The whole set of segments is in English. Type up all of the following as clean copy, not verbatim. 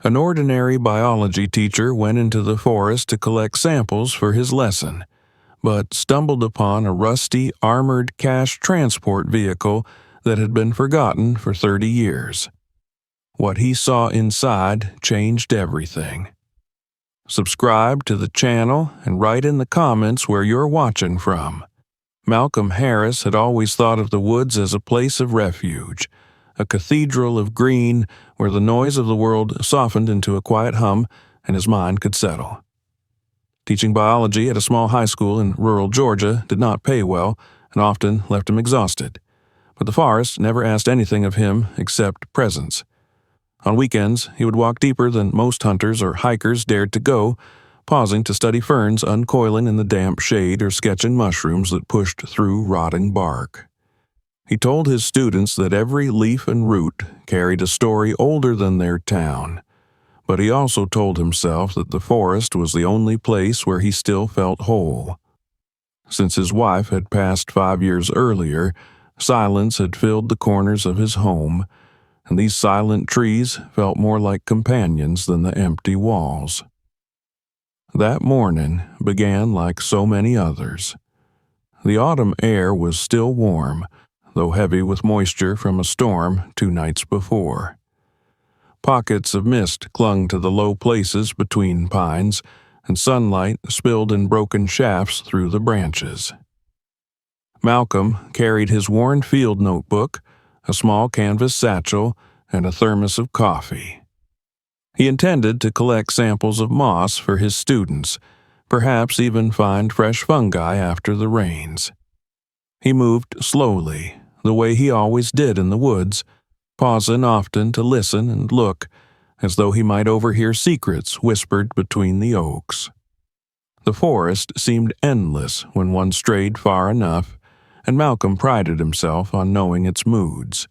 An ordinary biology teacher went into the forest to collect samples for his lesson, but stumbled upon a rusty, armored cash transport vehicle that had been forgotten for 30 years. What he saw inside changed everything. Subscribe to the channel and write in the comments where you're watching from. Malcolm Harris had always thought of the woods as a place of refuge, a cathedral of green where the noise of the world softened into a quiet hum and his mind could settle. Teaching biology at a small high school in rural Georgia did not pay well and often left him exhausted, but the forest never asked anything of him except presence. On weekends, he would walk deeper than most hunters or hikers dared to go, pausing to study ferns uncoiling in the damp shade or sketching mushrooms that pushed through rotting bark. He told his students that every leaf and root carried a story older than their town, but he also told himself that the forest was the only place where he still felt whole. Since his wife had passed 5 years earlier, silence had filled the corners of his home, and these silent trees felt more like companions than the empty walls. That morning began like so many others. The autumn air was still warm, though heavy with moisture from a storm 2 nights before. Pockets of mist clung to the low places between pines, and sunlight spilled in broken shafts through the branches. Malcolm carried his worn field notebook, a small canvas satchel, and a thermos of coffee. He intended to collect samples of moss for his students, perhaps even find fresh fungi after the rains. He moved slowly, the way he always did in the woods, pausing often to listen and look, as though he might overhear secrets whispered between the oaks. The forest seemed endless when one strayed far enough, and Malcolm prided himself on knowing its moods.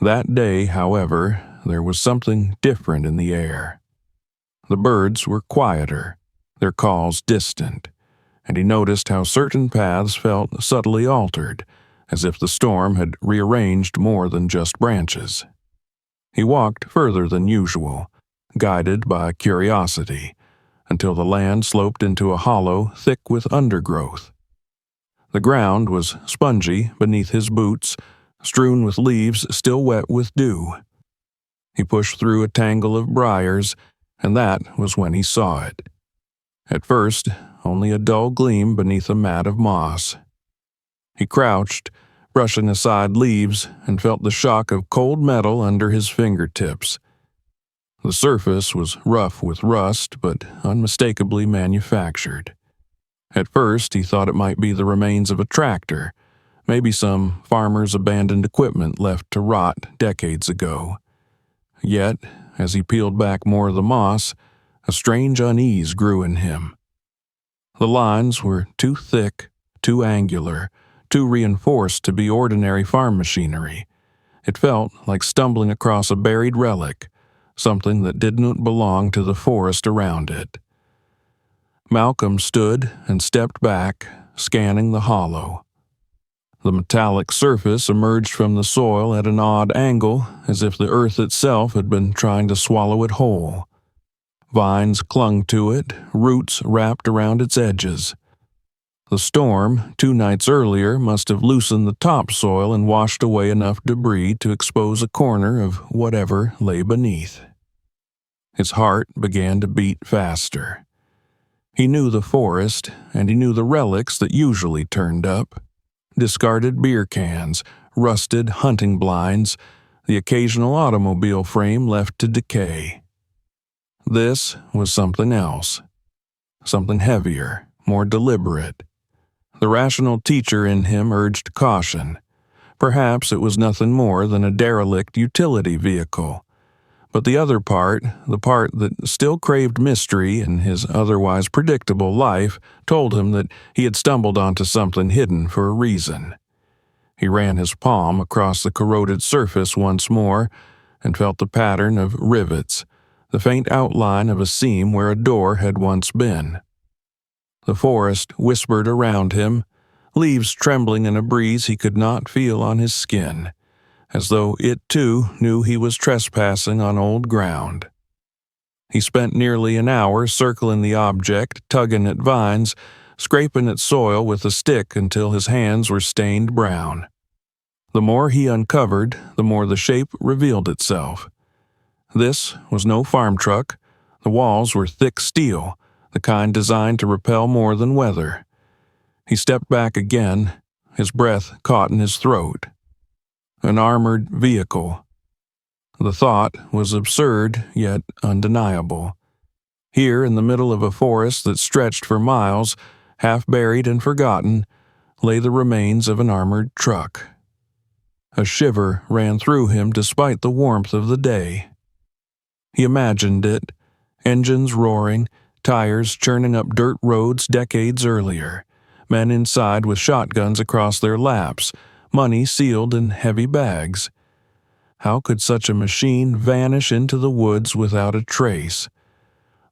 That day, however, there was something different in the air. The birds were quieter, their calls distant, and he noticed how certain paths felt subtly altered, as if the storm had rearranged more than just branches. He walked further than usual, guided by curiosity, until the land sloped into a hollow thick with undergrowth. The ground was spongy beneath his boots, strewn with leaves still wet with dew. He pushed through a tangle of briars, and that was when he saw it. At first, only a dull gleam beneath a mat of moss. He crouched, brushing aside leaves, and felt the shock of cold metal under his fingertips. The surface was rough with rust, but unmistakably manufactured. At first, he thought it might be the remains of a tractor, maybe some farmer's abandoned equipment left to rot decades ago. Yet, as he peeled back more of the moss, a strange unease grew in him. The lines were too thick, too angular, too reinforced to be ordinary farm machinery. It felt like stumbling across a buried relic, something that didn't belong to the forest around it. Malcolm stood and stepped back, scanning the hollow. The metallic surface emerged from the soil at an odd angle, as if the earth itself had been trying to swallow it whole. Vines clung to it, roots wrapped around its edges. The storm, 2 nights earlier, must have loosened the topsoil and washed away enough debris to expose a corner of whatever lay beneath. His heart began to beat faster. He knew the forest, and he knew the relics that usually turned up. Discarded beer cans, rusted hunting blinds, the occasional automobile frame left to decay. This was something else. Something heavier, more deliberate. The rational teacher in him urged caution. Perhaps it was nothing more than a derelict utility vehicle. But the other part, the part that still craved mystery in his otherwise predictable life, told him that he had stumbled onto something hidden for a reason. He ran his palm across the corroded surface once more and felt the pattern of rivets, the faint outline of a seam where a door had once been. The forest whispered around him, leaves trembling in a breeze he could not feel on his skin, as though it too knew he was trespassing on old ground. He spent nearly an hour circling the object, tugging at vines, scraping at soil with a stick until his hands were stained brown. The more he uncovered, the more the shape revealed itself. This was no farm truck. The walls were thick steel, the kind designed to repel more than weather. He stepped back again, his breath caught in his throat. An armored vehicle. The thought was absurd, yet undeniable. Here, in the middle of a forest that stretched for miles, half buried and forgotten, lay the remains of an armored truck. A shiver ran through him despite the warmth of the day. He imagined it, engines roaring, tires churning up dirt roads decades earlier, men inside with shotguns across their laps, money sealed in heavy bags. How could such a machine vanish into the woods without a trace?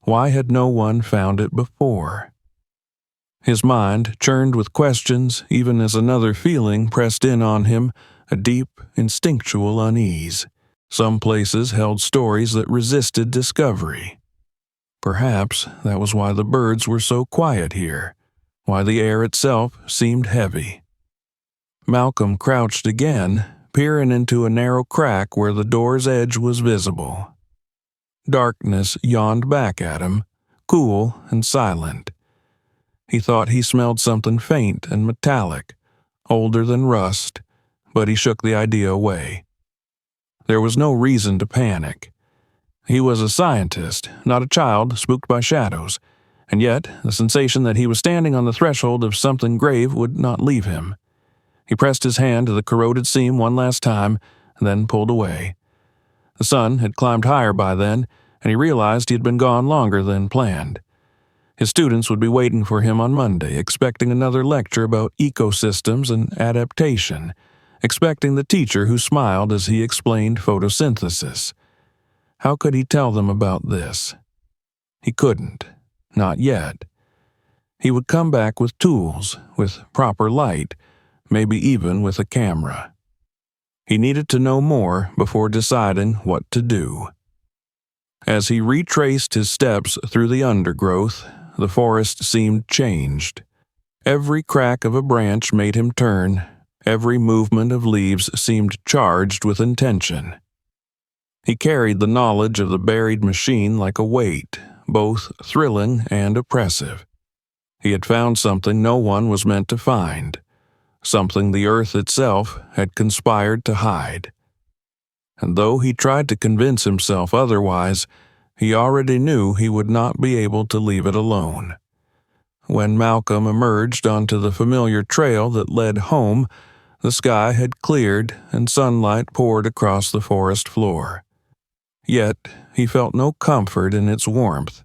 Why had no one found it before? His mind churned with questions even as another feeling pressed in on him, a deep, instinctual unease. Some places held stories that resisted discovery. Perhaps that was why the birds were so quiet here, why the air itself seemed heavy. Malcolm crouched again, peering into a narrow crack where the door's edge was visible. Darkness yawned back at him, cool and silent. He thought he smelled something faint and metallic, older than rust, but he shook the idea away. There was no reason to panic. He was a scientist, not a child spooked by shadows, and yet the sensation that he was standing on the threshold of something grave would not leave him. He pressed his hand to the corroded seam one last time, and then pulled away. The sun had climbed higher by then, and he realized he had been gone longer than planned. His students would be waiting for him on Monday, expecting another lecture about ecosystems and adaptation, expecting the teacher who smiled as he explained photosynthesis. How could he tell them about this? He couldn't. Not yet. He would come back with tools, with proper light, maybe even with a camera. He needed to know more before deciding what to do. As he retraced his steps through the undergrowth, the forest seemed changed. Every crack of a branch made him turn. Every movement of leaves seemed charged with intention. He carried the knowledge of the buried machine like a weight, both thrilling and oppressive. He had found something no one was meant to find, something the earth itself had conspired to hide. And though he tried to convince himself otherwise, he already knew he would not be able to leave it alone. When Malcolm emerged onto the familiar trail that led home, the sky had cleared and sunlight poured across the forest floor. Yet he felt no comfort in its warmth.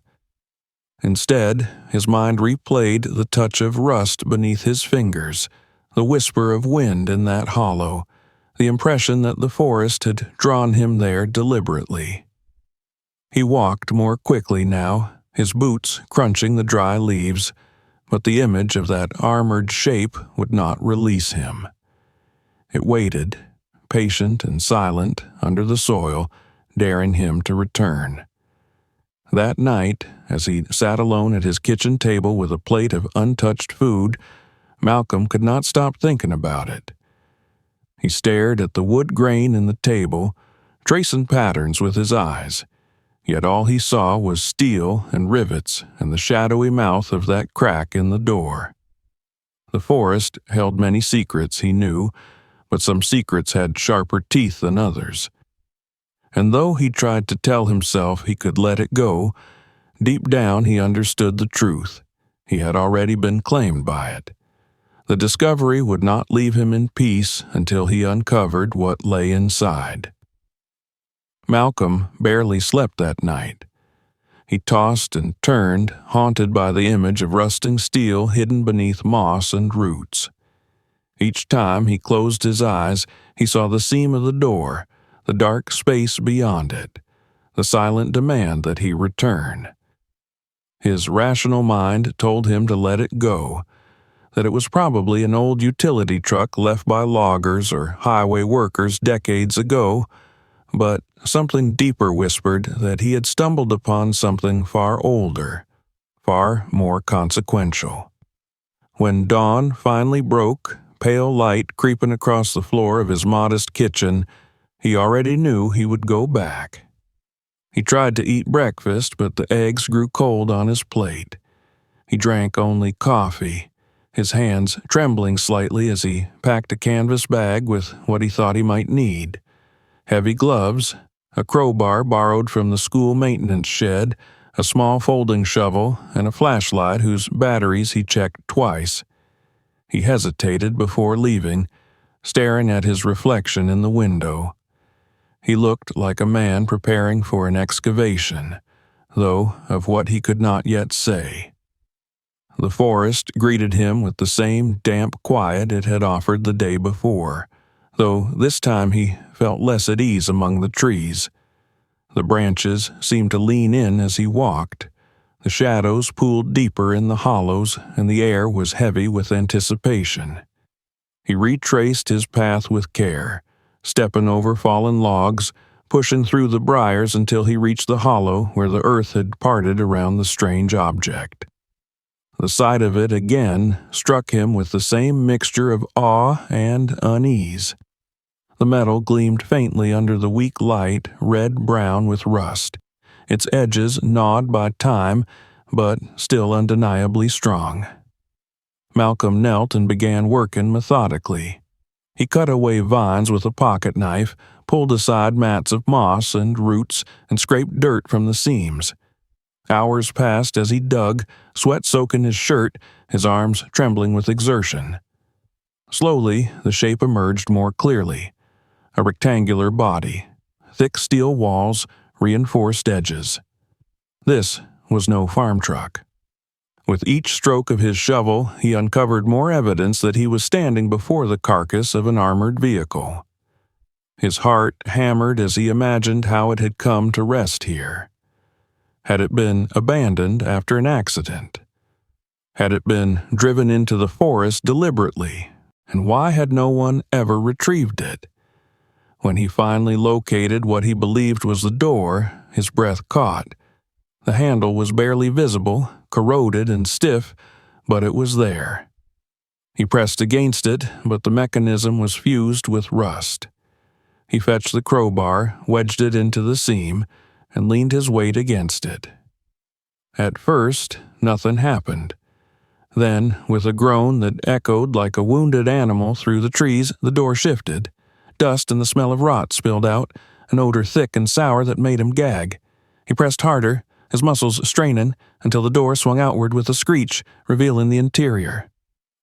Instead, his mind replayed the touch of rust beneath his fingers, the whisper of wind in that hollow, the impression that the forest had drawn him there deliberately. He walked more quickly now, his boots crunching the dry leaves, but the image of that armored shape would not release him. It waited, patient and silent, under the soil, daring him to return. That night, as he sat alone at his kitchen table with a plate of untouched food, Malcolm could not stop thinking about it. He stared at the wood grain in the table, tracing patterns with his eyes, yet all he saw was steel and rivets and the shadowy mouth of that crack in the door. The forest held many secrets, he knew, but some secrets had sharper teeth than others. And though he tried to tell himself he could let it go, deep down he understood the truth. He had already been claimed by it. The discovery would not leave him in peace until he uncovered what lay inside. Malcolm barely slept that night. He tossed and turned, haunted by the image of rusting steel hidden beneath moss and roots. Each time he closed his eyes, he saw the seam of the door, the dark space beyond it, the silent demand that he return. His rational mind told him to let it go, that it was probably an old utility truck left by loggers or highway workers decades ago, But something deeper whispered that he had stumbled upon something far older, far more consequential. When dawn finally broke, pale light creeping across the floor of his modest kitchen, he already knew he would go back. He tried to eat breakfast, but the eggs grew cold on his plate. He drank only coffee, his hands trembling slightly as he packed a canvas bag with what he thought he might need: heavy gloves, a crowbar borrowed from the school maintenance shed, a small folding shovel, and a flashlight whose batteries he checked twice. He hesitated before leaving, staring at his reflection in the window. He looked like a man preparing for an excavation, though of what he could not yet say. The forest greeted him with the same damp quiet it had offered the day before, though this time he felt less at ease among the trees. The branches seemed to lean in as he walked. The shadows pooled deeper in the hollows, and the air was heavy with anticipation. He retraced his path with care, stepping over fallen logs, pushing through the briars until he reached the hollow where the earth had parted around the strange object. The sight of it again struck him with the same mixture of awe and unease. The metal gleamed faintly under the weak light, red-brown with rust, its edges gnawed by time, but still undeniably strong. Malcolm knelt and began working methodically. He cut away vines with a pocket knife, pulled aside mats of moss and roots, and scraped dirt from the seams. Hours passed as he dug, sweat soaking his shirt, his arms trembling with exertion. Slowly, the shape emerged more clearly. A rectangular body, thick steel walls, reinforced edges. This was no farm truck. With each stroke of his shovel, he uncovered more evidence that he was standing before the carcass of an armored vehicle. His heart hammered as he imagined how it had come to rest here. Had it been abandoned after an accident? Had it been driven into the forest deliberately? And why had no one ever retrieved it? When he finally located what he believed was the door, his breath caught. The handle was barely visible, corroded and stiff, but it was there. He pressed against it, but the mechanism was fused with rust. He fetched the crowbar, wedged it into the seam, and leaned his weight against it. At first, nothing happened. Then, with a groan that echoed like a wounded animal through the trees, the door shifted. Dust and the smell of rot spilled out, an odor thick and sour that made him gag. He pressed harder, his muscles straining, until the door swung outward with a screech, revealing the interior.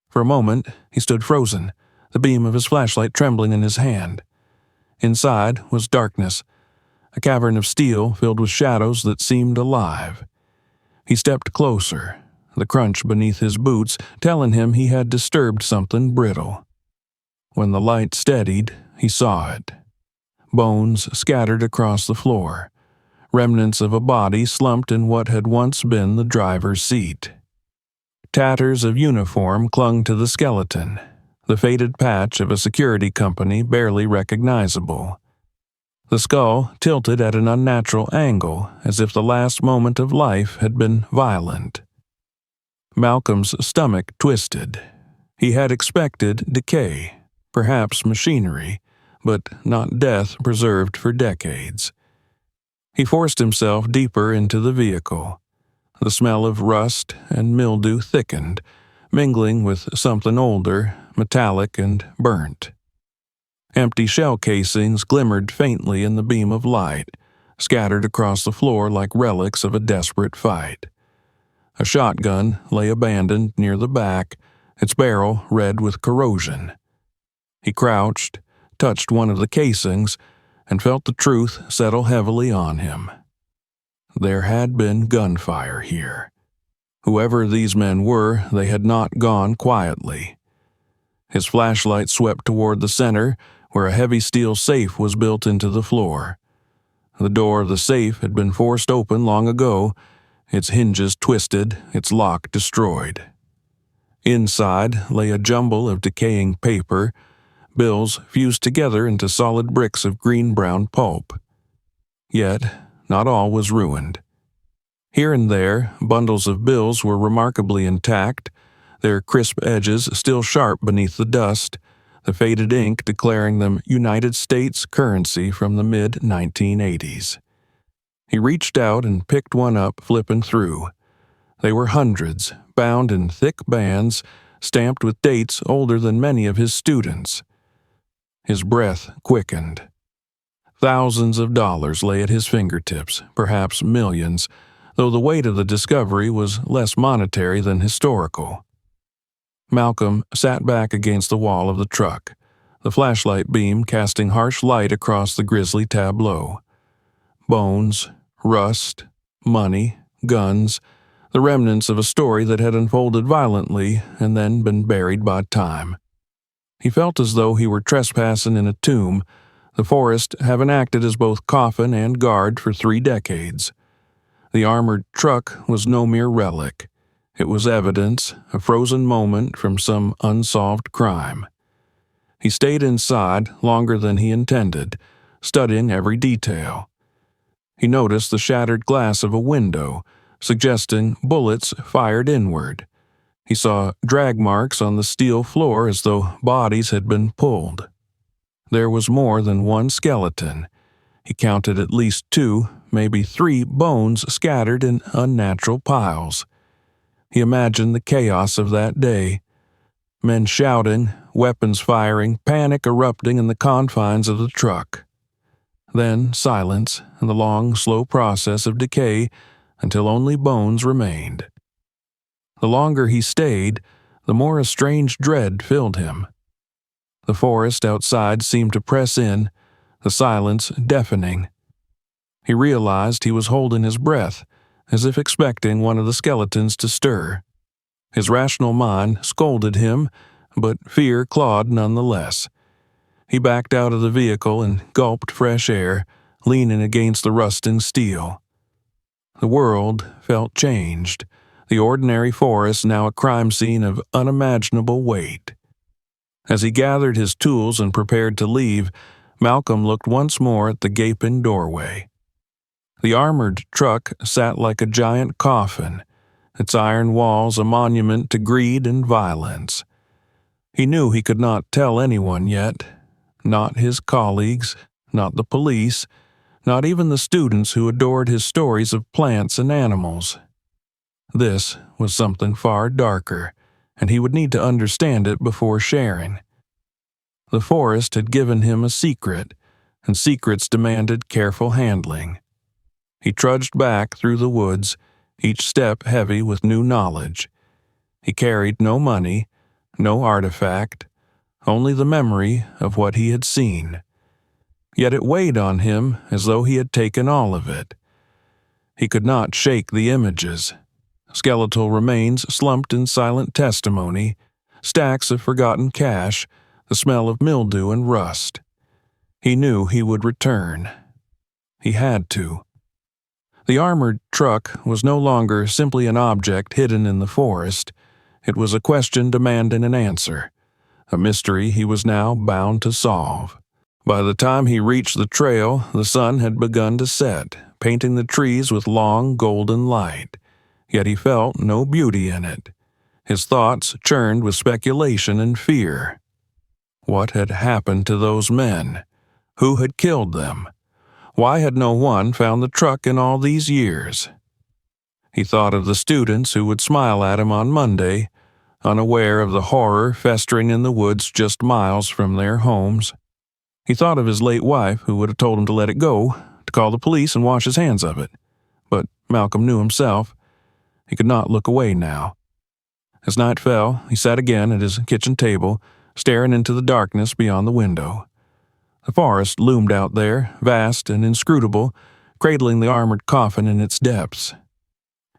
For a moment, he stood frozen, the beam of his flashlight trembling in his hand. Inside was darkness, a cavern of steel filled with shadows that seemed alive. He stepped closer, the crunch beneath his boots telling him he had disturbed something brittle. When the light steadied, he saw it. Bones scattered across the floor, remnants of a body slumped in what had once been the driver's seat. Tatters of uniform clung to the skeleton, the faded patch of a security company barely recognizable. The skull tilted at an unnatural angle, as if the last moment of life had been violent. Malcolm's stomach twisted. He had expected decay, perhaps machinery, but not death preserved for decades. He forced himself deeper into the vehicle. The smell of rust and mildew thickened, mingling with something older, metallic and burnt. Empty shell casings glimmered faintly in the beam of light, scattered across the floor like relics of a desperate fight. A shotgun lay abandoned near the back, its barrel red with corrosion. He crouched, touched one of the casings, and felt the truth settle heavily on him. There had been gunfire here. Whoever these men were, they had not gone quietly. His flashlight swept toward the center, where a heavy steel safe was built into the floor. The door of the safe had been forced open long ago, its hinges twisted, its lock destroyed. Inside lay a jumble of decaying paper, bills fused together into solid bricks of green-brown pulp. Yet, not all was ruined. Here and there, bundles of bills were remarkably intact, their crisp edges still sharp beneath the dust, the faded ink declaring them United States currency from the mid-1980s. He reached out and picked one up, flipping through. They were hundreds, bound in thick bands, stamped with dates older than many of his students. His breath quickened. Thousands of dollars lay at his fingertips, perhaps millions, though the weight of the discovery was less monetary than historical. Malcolm sat back against the wall of the truck, the flashlight beam casting harsh light across the grisly tableau. Bones, rust, money, guns, the remnants of a story that had unfolded violently and then been buried by time. He felt as though he were trespassing in a tomb, the forest having acted as both coffin and guard for 3 decades. The armored truck was no mere relic. It was evidence, a frozen moment from some unsolved crime. He stayed inside longer than he intended, studying every detail. He noticed the shattered glass of a window, suggesting bullets fired inward. He saw drag marks on the steel floor as though bodies had been pulled. There was more than one skeleton. He counted at least 2, maybe 3 bones scattered in unnatural piles. He imagined the chaos of that day. Men shouting, weapons firing, panic erupting in the confines of the truck. Then silence and the long, slow process of decay until only bones remained. The longer he stayed, the more a strange dread filled him. The forest outside seemed to press in, the silence deafening. He realized he was holding his breath, as if expecting one of the skeletons to stir. His rational mind scolded him, but fear clawed nonetheless. He backed out of the vehicle and gulped fresh air, leaning against the rusting steel. The world felt changed, the ordinary forest now a crime scene of unimaginable weight. As he gathered his tools and prepared to leave, Malcolm looked once more at the gaping doorway. The armored truck sat like a giant coffin, its iron walls a monument to greed and violence. He knew he could not tell anyone yet, not his colleagues, not the police, not even the students who adored his stories of plants and animals. This was something far darker, and he would need to understand it before sharing. The forest had given him a secret, and secrets demanded careful handling. He trudged back through the woods, each step heavy with new knowledge. He carried no money, no artifact, only the memory of what he had seen. Yet it weighed on him as though he had taken all of it. He could not shake the images. Skeletal remains slumped in silent testimony, stacks of forgotten cash, the smell of mildew and rust. He knew he would return. He had to. The armored truck was no longer simply an object hidden in the forest. It was a question demanding an answer, a mystery he was now bound to solve. By the time he reached the trail, the sun had begun to set, painting the trees with long golden light. Yet he felt no beauty in it. His thoughts churned with speculation and fear. What had happened to those men? Who had killed them? Why had no one found the truck in all these years? He thought of the students who would smile at him on Monday, unaware of the horror festering in the woods just miles from their homes. He thought of his late wife who would have told him to let it go, to call the police and wash his hands of it. But Malcolm knew himself. He could not look away now. As night fell, he sat again at his kitchen table, staring into the darkness beyond the window. The forest loomed out there, vast and inscrutable, cradling the armored coffin in its depths.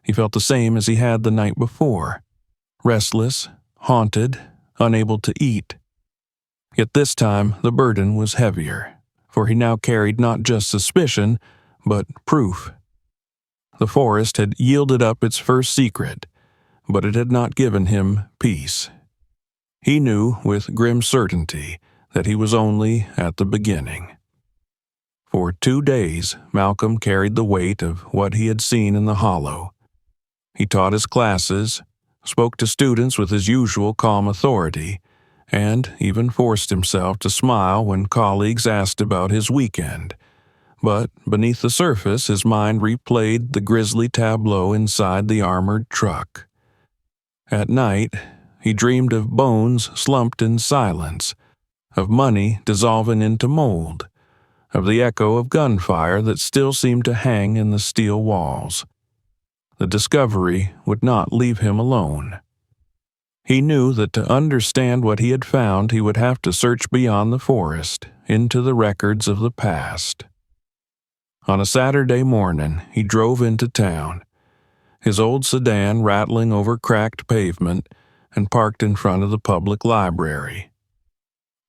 He felt the same as he had the night before, restless, haunted, unable to eat. Yet this time the burden was heavier, for he now carried not just suspicion, but proof. The forest had yielded up its first secret, but it had not given him peace. He knew with grim certainty that he was only at the beginning. For 2 days, Malcolm carried the weight of what he had seen in the hollow. He taught his classes, spoke to students with his usual calm authority, and even forced himself to smile when colleagues asked about his weekend. But beneath the surface, his mind replayed the grisly tableau inside the armored truck. At night, he dreamed of bones slumped in silence, of money dissolving into mold, of the echo of gunfire that still seemed to hang in the steel walls. The discovery would not leave him alone. He knew that to understand what he had found, he would have to search beyond the forest, into the records of the past. On a Saturday morning, he drove into town, his old sedan rattling over cracked pavement, and parked in front of the public library.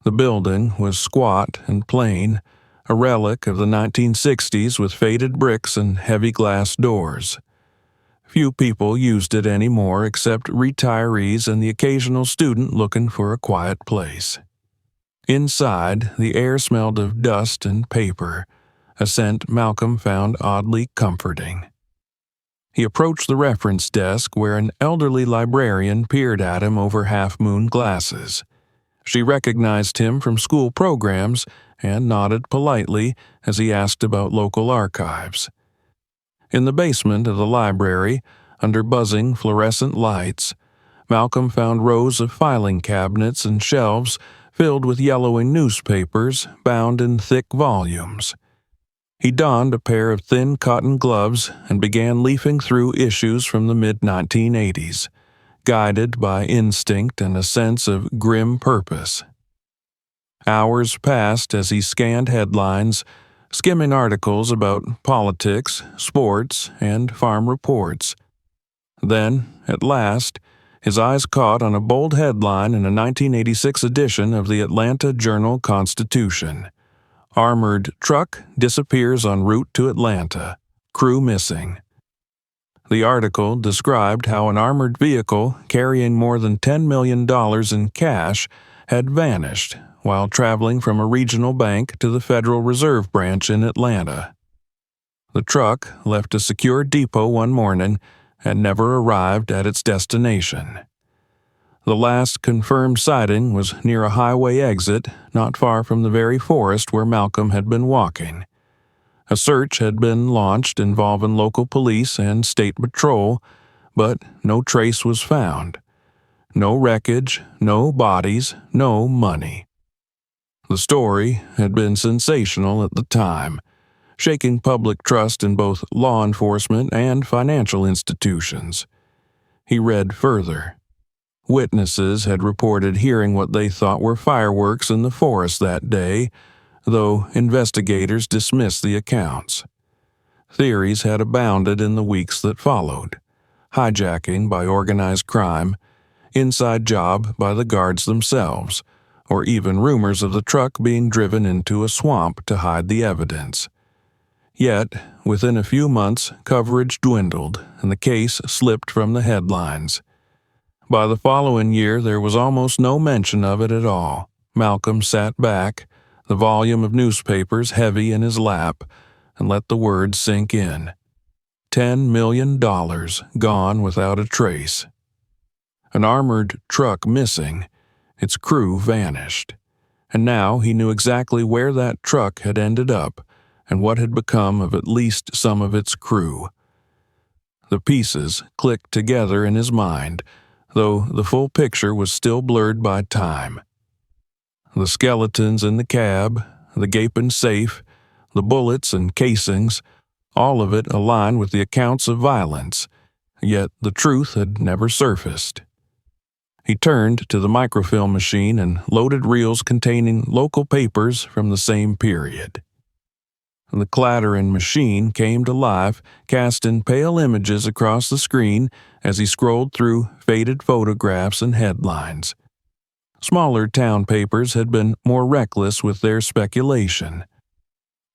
The building was squat and plain, a relic of the 1960s with faded bricks and heavy glass doors. Few people used it anymore except retirees and the occasional student looking for a quiet place. Inside, the air smelled of dust and paper, a scent Malcolm found oddly comforting. He approached the reference desk where an elderly librarian peered at him over half-moon glasses. She recognized him from school programs and nodded politely as he asked about local archives. In the basement of the library, under buzzing fluorescent lights, Malcolm found rows of filing cabinets and shelves filled with yellowing newspapers bound in thick volumes. He donned a pair of thin cotton gloves and began leafing through issues from the mid-1980s, guided by instinct and a sense of grim purpose. Hours passed as he scanned headlines, skimming articles about politics, sports, and farm reports. Then, at last, his eyes caught on a bold headline in a 1986 edition of the Atlanta Journal-Constitution. Armored truck disappears en route to Atlanta. Crew missing. The article described how an armored vehicle carrying more than $10 million in cash had vanished while traveling from a regional bank to the Federal Reserve Branch in Atlanta. The truck left a secure depot one morning and never arrived at its destination. The last confirmed sighting was near a highway exit not far from the very forest where Malcolm had been walking. A search had been launched involving local police and state patrol, but no trace was found. No wreckage, no bodies, no money. The story had been sensational at the time, shaking public trust in both law enforcement and financial institutions. He read further. Witnesses had reported hearing what they thought were fireworks in the forest that day, though investigators dismissed the accounts. Theories had abounded in the weeks that followed: hijacking by organized crime, inside job by the guards themselves, or even rumors of the truck being driven into a swamp to hide the evidence. Yet, within a few months, coverage dwindled, and the case slipped from the headlines. By the following year, there was almost no mention of it at all. Malcolm sat back, the volume of newspapers heavy in his lap, and let the words sink in. $10 million gone without a trace. An armored truck missing, its crew vanished. And now he knew exactly where that truck had ended up and what had become of at least some of its crew. The pieces clicked together in his mind, though the full picture was still blurred by time. The skeletons in the cab, the gaping safe, the bullets and casings, all of it aligned with the accounts of violence, yet the truth had never surfaced. He turned to the microfilm machine and loaded reels containing local papers from the same period. The clattering machine came to life, casting pale images across the screen as he scrolled through faded photographs and headlines. Smaller town papers had been more reckless with their speculation.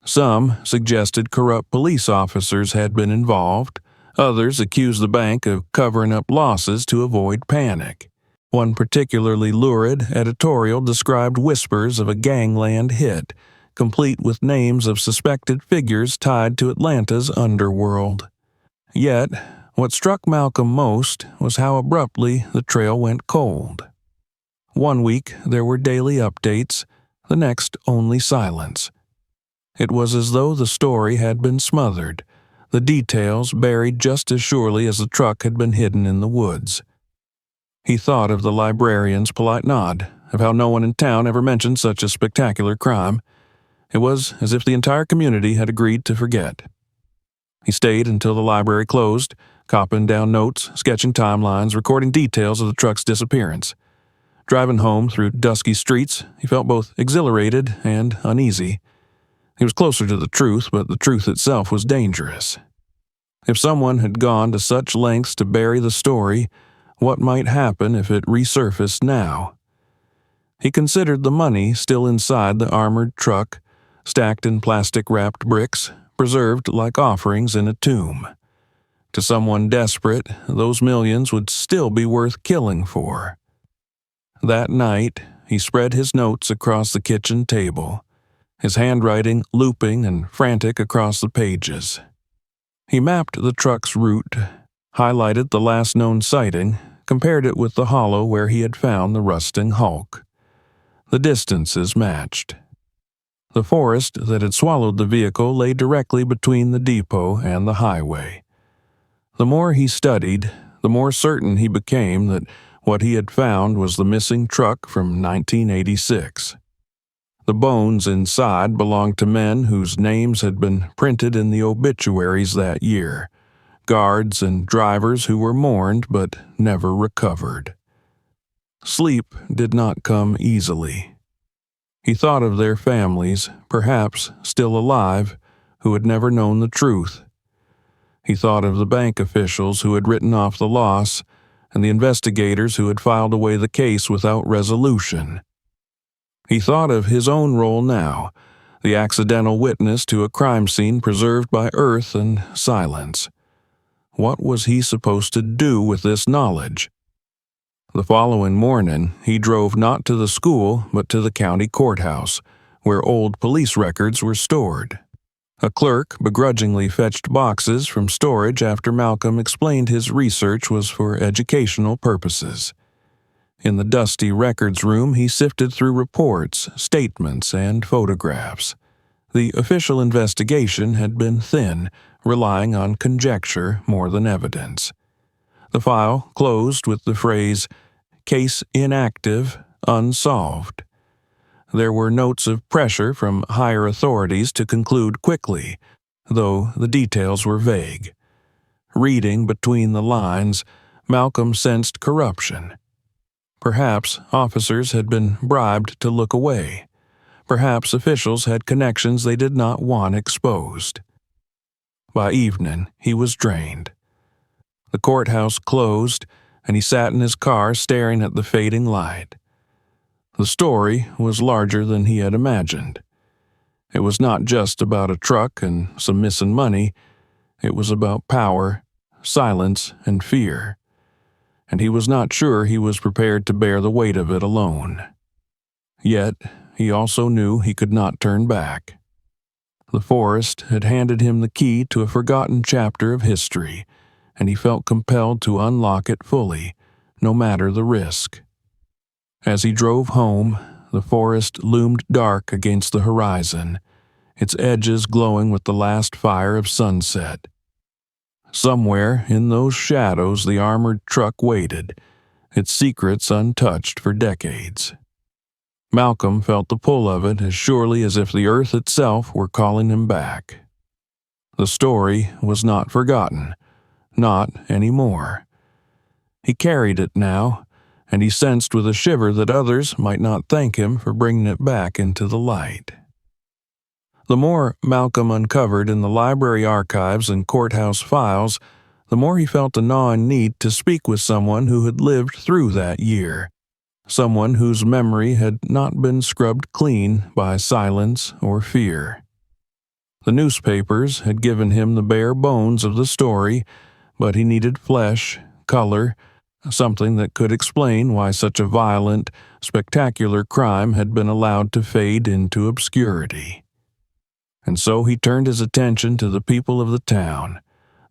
Some suggested corrupt police officers had been involved. Others accused the bank of covering up losses to avoid panic. One particularly lurid editorial described whispers of a gangland hit, complete with names of suspected figures tied to Atlanta's underworld. Yet, what struck Malcolm most was how abruptly the trail went cold. One week there were daily updates, the next only silence. It was as though the story had been smothered, the details buried just as surely as the truck had been hidden in the woods. He thought of the librarian's polite nod, of how no one in town ever mentioned such a spectacular crime. It was as if the entire community had agreed to forget. He stayed until the library closed, copying down notes, sketching timelines, recording details of the truck's disappearance. Driving home through dusky streets, he felt both exhilarated and uneasy. He was closer to the truth, but the truth itself was dangerous. If someone had gone to such lengths to bury the story, what might happen if it resurfaced now? He considered the money still inside the armored truck, stacked in plastic-wrapped bricks, preserved like offerings in a tomb. To someone desperate, those millions would still be worth killing for. That night, he spread his notes across the kitchen table, his handwriting looping and frantic across the pages. He mapped the truck's route, highlighted the last known sighting, compared it with the hollow where he had found the rusting hulk. The distances matched. The forest that had swallowed the vehicle lay directly between the depot and the highway. The more he studied, the more certain he became that what he had found was the missing truck from 1986. The bones inside belonged to men whose names had been printed in the obituaries that year, guards and drivers who were mourned but never recovered. Sleep did not come easily. He thought of their families, perhaps still alive, who had never known the truth. He thought of the bank officials who had written off the loss and the investigators who had filed away the case without resolution. He thought of his own role now, the accidental witness to a crime scene preserved by earth and silence. What was he supposed to do with this knowledge? The following morning, he drove not to the school but to the county courthouse, where old police records were stored. A clerk begrudgingly fetched boxes from storage after Malcolm explained his research was for educational purposes. In the dusty records room, he sifted through reports, statements, and photographs. The official investigation had been thin, relying on conjecture more than evidence. The file closed with the phrase, "Case inactive, unsolved." There were notes of pressure from higher authorities to conclude quickly, though the details were vague. Reading between the lines, Malcolm sensed corruption. Perhaps officers had been bribed to look away. Perhaps officials had connections they did not want exposed. By evening, he was drained. The courthouse closed, and he sat in his car staring at the fading light. The story was larger than he had imagined. It was not just about a truck and some missing money. It was about power, silence, and fear. And he was not sure he was prepared to bear the weight of it alone. Yet, he also knew he could not turn back. The forest had handed him the key to a forgotten chapter of history, and he felt compelled to unlock it fully, no matter the risk. As he drove home, the forest loomed dark against the horizon, its edges glowing with the last fire of sunset. Somewhere in those shadows the armored truck waited, its secrets untouched for decades. Malcolm felt the pull of it as surely as if the earth itself were calling him back. The story was not forgotten, not anymore. He carried it now, and he sensed with a shiver that others might not thank him for bringing it back into the light. The more Malcolm uncovered in the library archives and courthouse files, the more he felt a gnawing need to speak with someone who had lived through that year, someone whose memory had not been scrubbed clean by silence or fear. The newspapers had given him the bare bones of the story, but he needed flesh, color, something that could explain why such a violent, spectacular crime had been allowed to fade into obscurity. And so he turned his attention to the people of the town,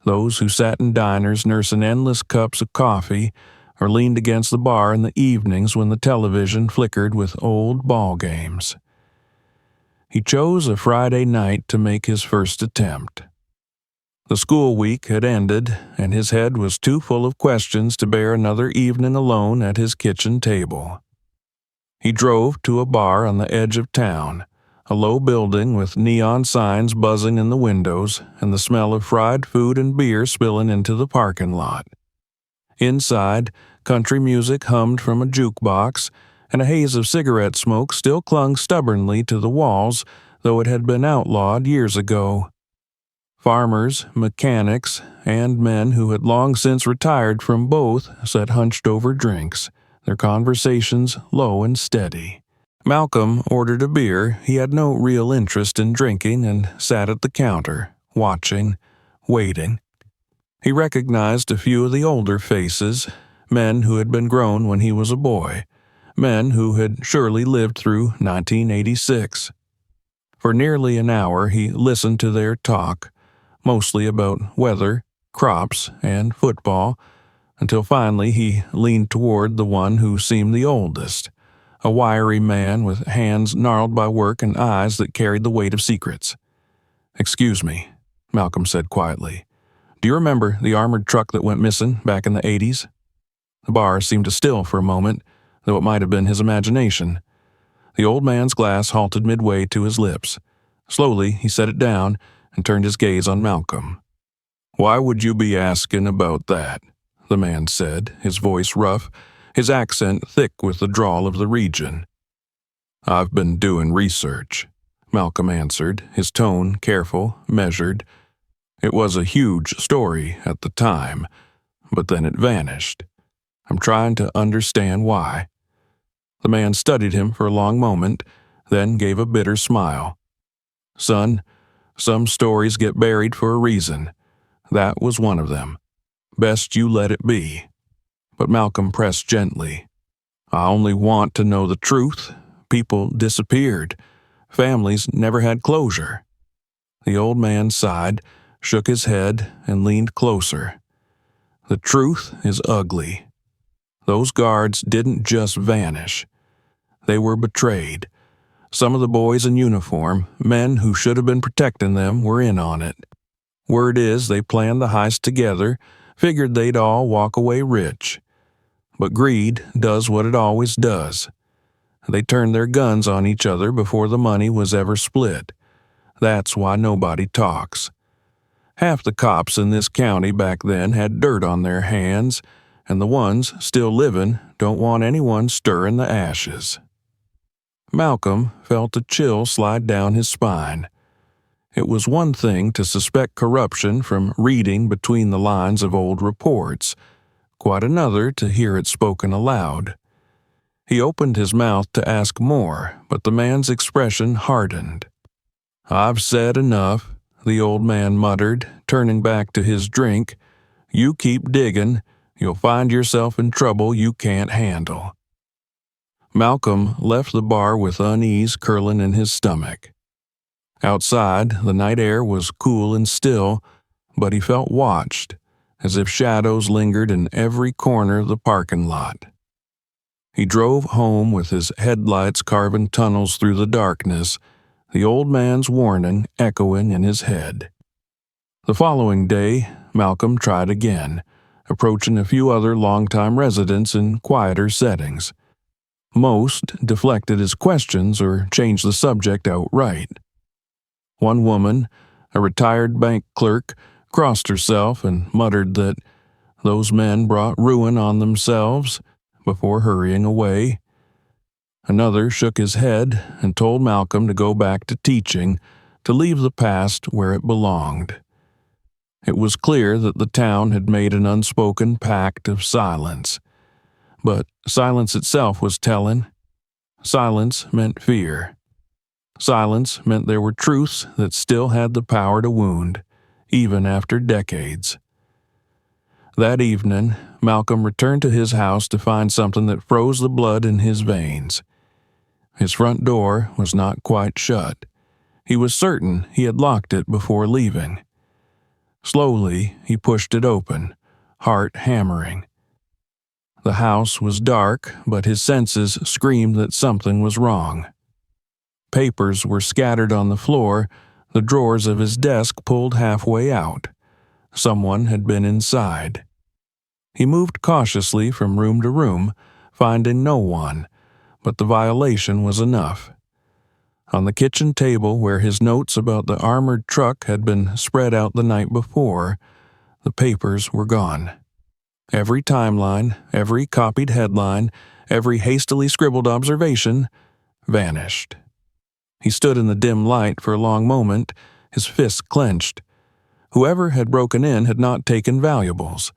those who sat in diners nursing endless cups of coffee or leaned against the bar in the evenings when the television flickered with old ball games. He chose a Friday night to make his first attempt. The school week had ended, and his head was too full of questions to bear another evening alone at his kitchen table. He drove to a bar on the edge of town, a low building with neon signs buzzing in the windows and the smell of fried food and beer spilling into the parking lot. Inside, country music hummed from a jukebox, and a haze of cigarette smoke still clung stubbornly to the walls, though it had been outlawed years ago. Farmers, mechanics, and men who had long since retired from both sat hunched over drinks, their conversations low and steady. Malcolm ordered a beer. He had no real interest in drinking and sat at the counter, watching, waiting. He recognized a few of the older faces, men who had been grown when he was a boy, men who had surely lived through 1986. For nearly an hour he listened to their talk, mostly about weather, crops, and football, until finally he leaned toward the one who seemed the oldest, a wiry man with hands gnarled by work and eyes that carried the weight of secrets. "Excuse me," Malcolm said quietly. "Do you remember the armored truck that went missing back in the 80s? The bar seemed to still for a moment, though it might have been his imagination. The old man's glass halted midway to his lips. Slowly, he set it down and turned his gaze on Malcolm. "Why would you be asking about that?" the man said, his voice rough, his accent thick with the drawl of the region. "I've been doing research," Malcolm answered, his tone careful, measured. "It was a huge story at the time, but then it vanished. I'm trying to understand why." The man studied him for a long moment, then gave a bitter smile. "Son, some stories get buried for a reason. That was one of them. Best you let it be." But Malcolm pressed gently. "I only want to know the truth. People disappeared. Families never had closure." The old man sighed, shook his head, and leaned closer. "The truth is ugly. Those guards didn't just vanish. They were betrayed. Some of the boys in uniform, men who should have been protecting them, were in on it. Word is they planned the heist together, figured they'd all walk away rich. But greed does what it always does. They turned their guns on each other before the money was ever split. That's why nobody talks. Half the cops in this county back then had dirt on their hands, and the ones still living don't want anyone stirring the ashes." Malcolm felt a chill slide down his spine. It was one thing to suspect corruption from reading between the lines of old reports, quite another to hear it spoken aloud. He opened his mouth to ask more, but the man's expression hardened. "I've said enough," the old man muttered, turning back to his drink. "You keep digging, you'll find yourself in trouble you can't handle." Malcolm left the bar with unease curling in his stomach. Outside, the night air was cool and still, but he felt watched, as if shadows lingered in every corner of the parking lot. He drove home with his headlights carving tunnels through the darkness, the old man's warning echoing in his head. The following day, Malcolm tried again, approaching a few other longtime residents in quieter settings. Most deflected his questions or changed the subject outright. One woman, a retired bank clerk, crossed herself and muttered that those men brought ruin on themselves before hurrying away. Another shook his head and told Malcolm to go back to teaching, to leave the past where it belonged. It was clear that the town had made an unspoken pact of silence. But silence itself was telling. Silence meant fear. Silence meant there were truths that still had the power to wound, even after decades. That evening, Malcolm returned to his house to find something that froze the blood in his veins. His front door was not quite shut. He was certain he had locked it before leaving. Slowly, he pushed it open, heart hammering. The house was dark, but his senses screamed that something was wrong. Papers were scattered on the floor, the drawers of his desk pulled halfway out. Someone had been inside. He moved cautiously from room to room, finding no one, but the violation was enough. On the kitchen table where his notes about the armored truck had been spread out the night before, the papers were gone. Every timeline, every copied headline, every hastily scribbled observation vanished. He stood in the dim light for a long moment, his fists clenched. Whoever had broken in had not taken valuables.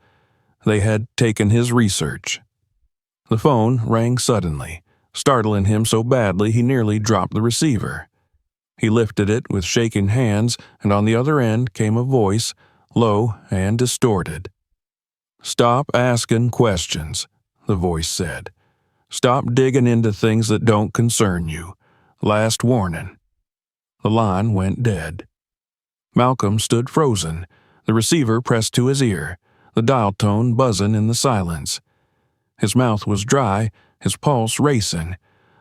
They had taken his research. The phone rang suddenly, startling him so badly he nearly dropped the receiver. He lifted it with shaking hands, and on the other end came a voice, low and distorted. "Stop asking questions," the voice said. "Stop digging into things that don't concern you. Last warning." The line went dead. Malcolm stood frozen, the receiver pressed to his ear, the dial tone buzzing in the silence. His mouth was dry, his pulse racing.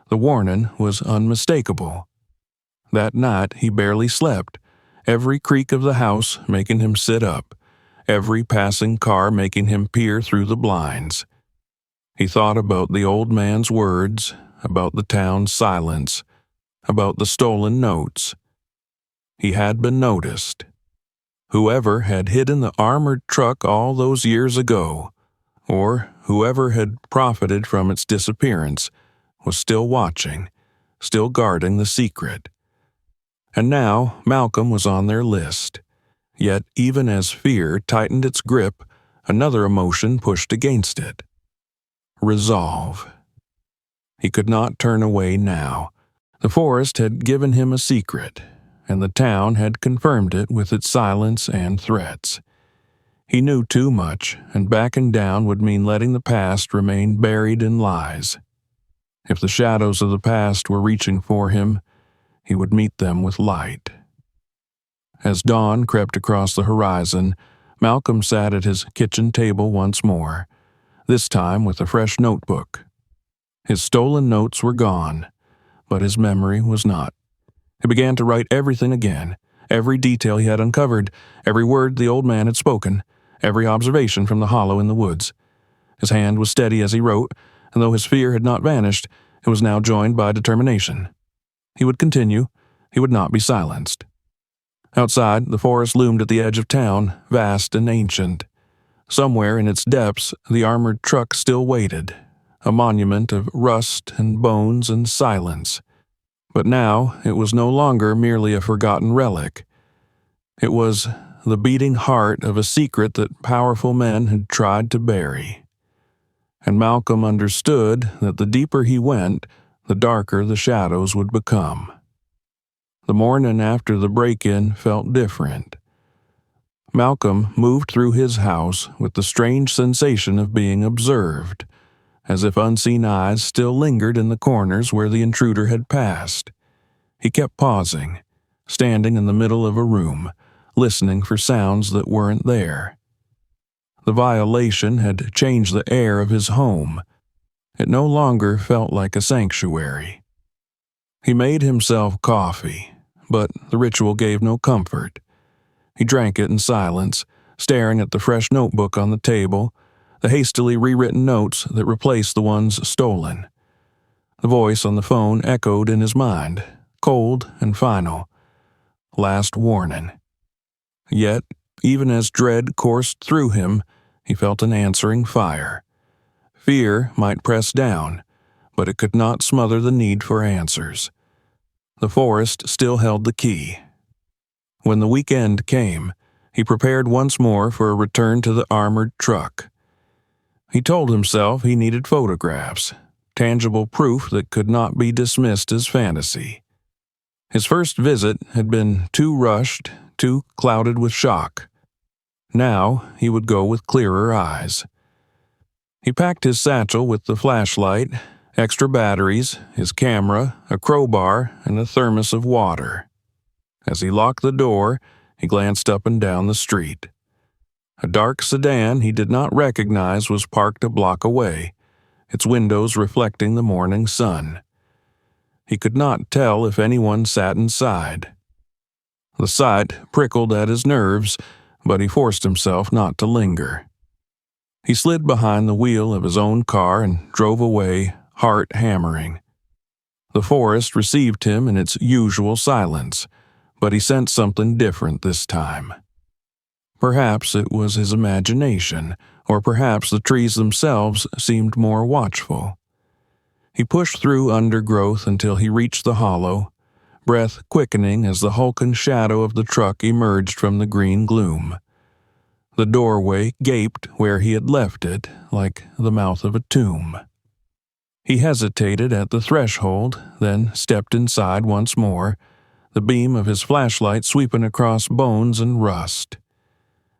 The warning was unmistakable. That night he barely slept, every creak of the house making him sit up, every passing car making him peer through the blinds. He thought about the old man's words, about the town's silence, about the stolen notes. He had been noticed. Whoever had hidden the armored truck all those years ago, or whoever had profited from its disappearance, was still watching, still guarding the secret. And now Malcolm was on their list. Yet even as fear tightened its grip, another emotion pushed against it. Resolve. He could not turn away now. The forest had given him a secret, and the town had confirmed it with its silence and threats. He knew too much, and backing down would mean letting the past remain buried in lies. If the shadows of the past were reaching for him, he would meet them with light. As dawn crept across the horizon, Malcolm sat at his kitchen table once more, this time with a fresh notebook. His stolen notes were gone, but his memory was not. He began to write everything again, every detail he had uncovered, every word the old man had spoken, every observation from the hollow in the woods. His hand was steady as he wrote, and though his fear had not vanished, it was now joined by determination. He would continue. He would not be silenced. Outside, the forest loomed at the edge of town, vast and ancient. Somewhere in its depths, the armored truck still waited, a monument of rust and bones and silence. But now it was no longer merely a forgotten relic. It was the beating heart of a secret that powerful men had tried to bury. And Malcolm understood that the deeper he went, the darker the shadows would become. The morning after the break-in felt different. Malcolm moved through his house with the strange sensation of being observed, as if unseen eyes still lingered in the corners where the intruder had passed. He kept pausing, standing in the middle of a room, listening for sounds that weren't there. The violation had changed the air of his home. It no longer felt like a sanctuary. He made himself coffee, but the ritual gave no comfort. He drank it in silence, staring at the fresh notebook on the table, the hastily rewritten notes that replaced the ones stolen. The voice on the phone echoed in his mind, cold and final. Last warning. Yet, even as dread coursed through him, he felt an answering fire. Fear might press down, but it could not smother the need for answers. The forest still held the key. When the weekend came, he prepared once more for a return to the armored truck. He told himself he needed photographs, tangible proof that could not be dismissed as fantasy. His first visit had been too rushed, too clouded with shock. Now he would go with clearer eyes. He packed his satchel with the flashlight, extra batteries, his camera, a crowbar, and a thermos of water. As he locked the door, he glanced up and down the street. A dark sedan he did not recognize was parked a block away, its windows reflecting the morning sun. He could not tell if anyone sat inside. The sight prickled at his nerves, but he forced himself not to linger. He slid behind the wheel of his own car and drove away, heart hammering. The forest received him in its usual silence, but he sensed something different this time. Perhaps it was his imagination, or perhaps the trees themselves seemed more watchful. He pushed through undergrowth until he reached the hollow, breath quickening as the hulking shadow of the truck emerged from the green gloom. The doorway gaped where he had left it, like the mouth of a tomb. He hesitated at the threshold, then stepped inside once more, the beam of his flashlight sweeping across bones and rust.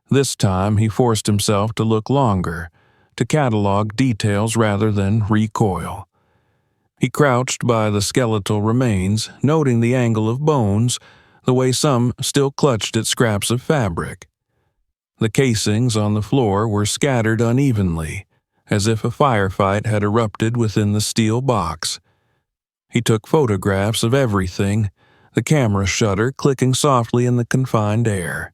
This time he forced himself to look longer, to catalog details rather than recoil. He crouched by the skeletal remains, noting the angle of bones, the way some still clutched at scraps of fabric. The casings on the floor were scattered unevenly, as if a firefight had erupted within the steel box. He took photographs of everything, the camera shutter clicking softly in the confined air.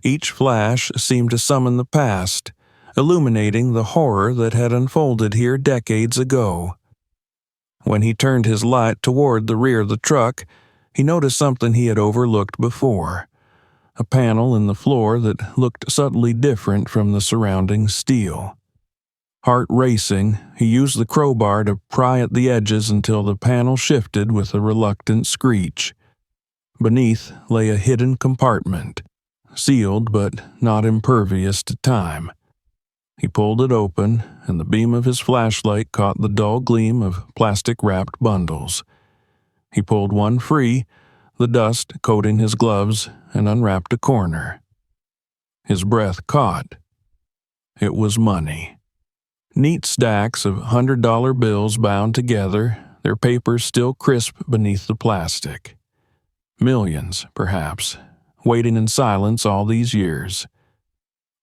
Each flash seemed to summon the past, illuminating the horror that had unfolded here decades ago. When he turned his light toward the rear of the truck, he noticed something he had overlooked before, a panel in the floor that looked subtly different from the surrounding steel. Heart racing, he used the crowbar to pry at the edges until the panel shifted with a reluctant screech. Beneath lay a hidden compartment, sealed but not impervious to time. He pulled it open, and the beam of his flashlight caught the dull gleam of plastic-wrapped bundles. He pulled one free, the dust coating his gloves, and unwrapped a corner. His breath caught. It was money. Neat stacks of $100 bills bound together, their papers still crisp beneath the plastic. Millions, perhaps, waiting in silence all these years.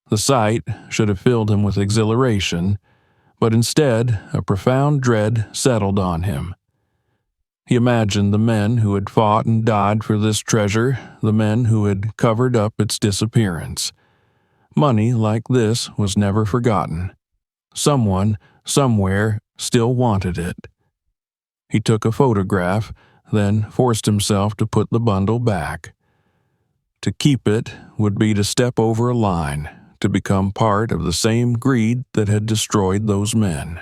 The sight should have filled him with exhilaration, but instead a profound dread settled on him. He imagined the men who had fought and died for this treasure, the men who had covered up its disappearance. Money like this was never forgotten. Someone, somewhere, still wanted it. He took a photograph, then forced himself to put the bundle back. To keep it would be to step over a line, to become part of the same greed that had destroyed those men.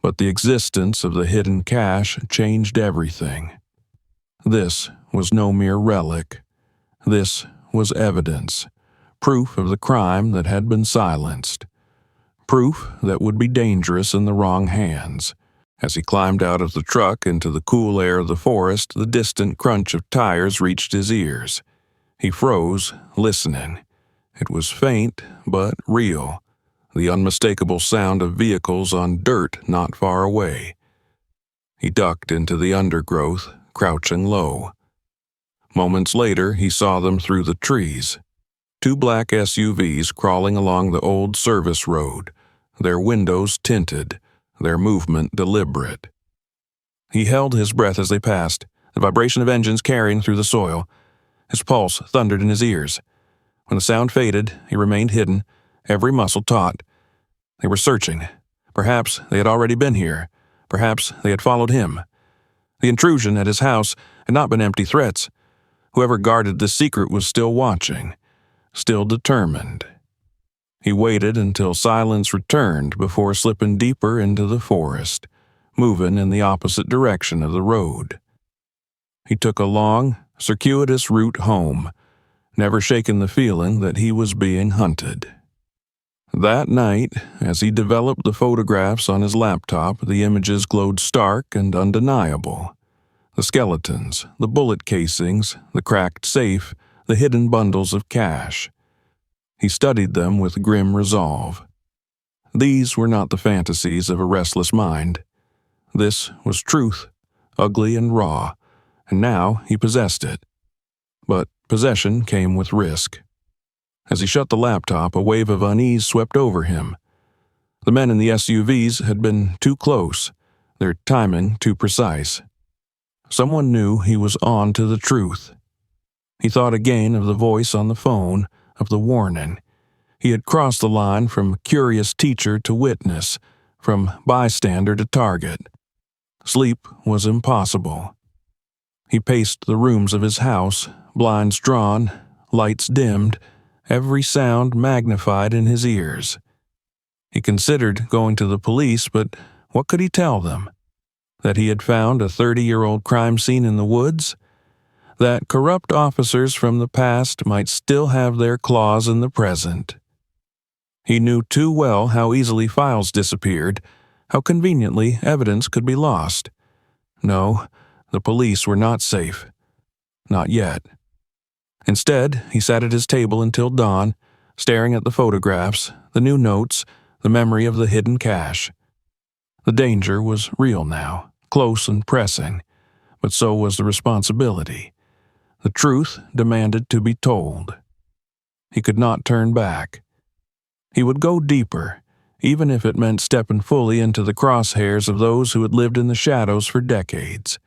But the existence of the hidden cache changed everything. This was no mere relic. This was evidence, proof of the crime that had been silenced. Proof that would be dangerous in the wrong hands. As he climbed out of the truck into the cool air of the forest, the distant crunch of tires reached his ears. He froze, listening. It was faint, but real, the unmistakable sound of vehicles on dirt not far away. He ducked into the undergrowth, crouching low. Moments later, he saw them through the trees. 2 black SUVs crawling along the old service road, their windows tinted, their movement deliberate. He held his breath as they passed, the vibration of engines carrying through the soil. His pulse thundered in his ears. When the sound faded, he remained hidden, every muscle taut. They were searching. Perhaps they had already been here. Perhaps they had followed him. The intrusion at his house had not been empty threats. Whoever guarded this secret was still watching, still determined. He waited until silence returned before slipping deeper into the forest, moving in the opposite direction of the road. He took a long, circuitous route home, never shaking the feeling that he was being hunted. That night, as he developed the photographs on his laptop, the images glowed stark and undeniable. The skeletons, the bullet casings, the cracked safe, the hidden bundles of cash. He studied them with grim resolve. These were not the fantasies of a restless mind. This was truth, ugly and raw, and now he possessed it. But possession came with risk. As he shut the laptop, a wave of unease swept over him. The men in the SUVs had been too close, their timing too precise. Someone knew he was on to the truth. He thought again of the voice on the phone, of the warning. He had crossed the line from curious teacher to witness, from bystander to target. Sleep was impossible. He paced the rooms of his house, blinds drawn, lights dimmed, every sound magnified in his ears. He considered going to the police, but what could he tell them? That he had found a 30-year-old crime scene in the woods? That corrupt officers from the past might still have their claws in the present? He knew too well how easily files disappeared, how conveniently evidence could be lost. No, the police were not safe. Not yet. Instead, he sat at his table until dawn, staring at the photographs, the new notes, the memory of the hidden cache. The danger was real now, close and pressing, but so was the responsibility. The truth demanded to be told. He could not turn back. He would go deeper, even if it meant stepping fully into the crosshairs of those who had lived in the shadows for decades.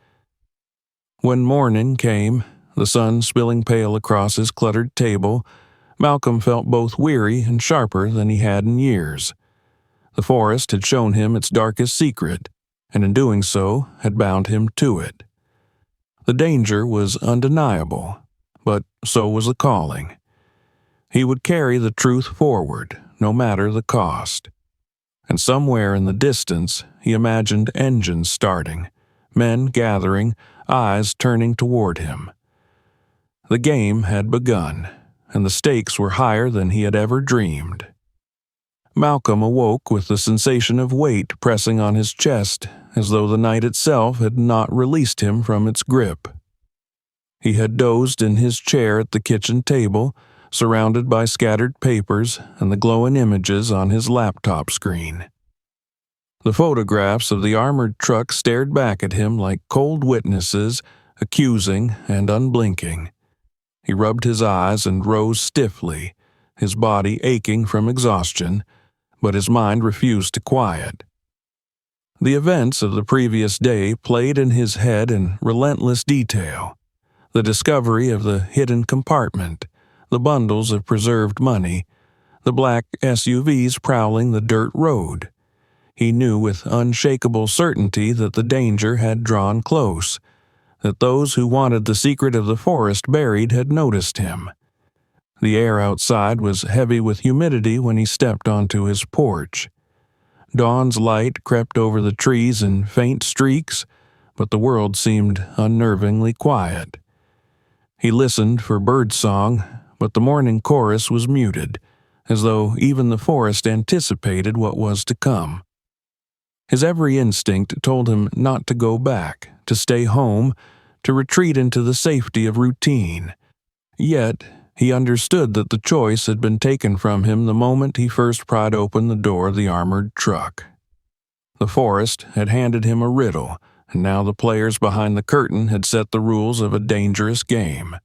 When morning came, the sun spilling pale across his cluttered table, Malcolm felt both weary and sharper than he had in years. The forest had shown him its darkest secret, and in doing so had bound him to it. The danger was undeniable, but so was the calling. He would carry the truth forward, no matter the cost. And somewhere in the distance, he imagined engines starting, men gathering, eyes turning toward him. The game had begun, and the stakes were higher than he had ever dreamed. Malcolm awoke with the sensation of weight pressing on his chest, as though the night itself had not released him from its grip. He had dozed in his chair at the kitchen table, surrounded by scattered papers and the glowing images on his laptop screen. The photographs of the armored truck stared back at him like cold witnesses, accusing and unblinking. He rubbed his eyes and rose stiffly, his body aching from exhaustion, but his mind refused to quiet. The events of the previous day played in his head in relentless detail. The discovery of the hidden compartment, the bundles of preserved money, the black SUVs prowling the dirt road. He knew with unshakable certainty that the danger had drawn close, that those who wanted the secret of the forest buried had noticed him. The air outside was heavy with humidity when he stepped onto his porch. Dawn's light crept over the trees in faint streaks, but the world seemed unnervingly quiet. He listened for birdsong, but the morning chorus was muted, as though even the forest anticipated what was to come. His every instinct told him not to go back, to stay home, to retreat into the safety of routine. Yet, he understood that the choice had been taken from him the moment he first pried open the door of the armored truck. The forest had handed him a riddle, and now the players behind the curtain had set the rules of a dangerous game.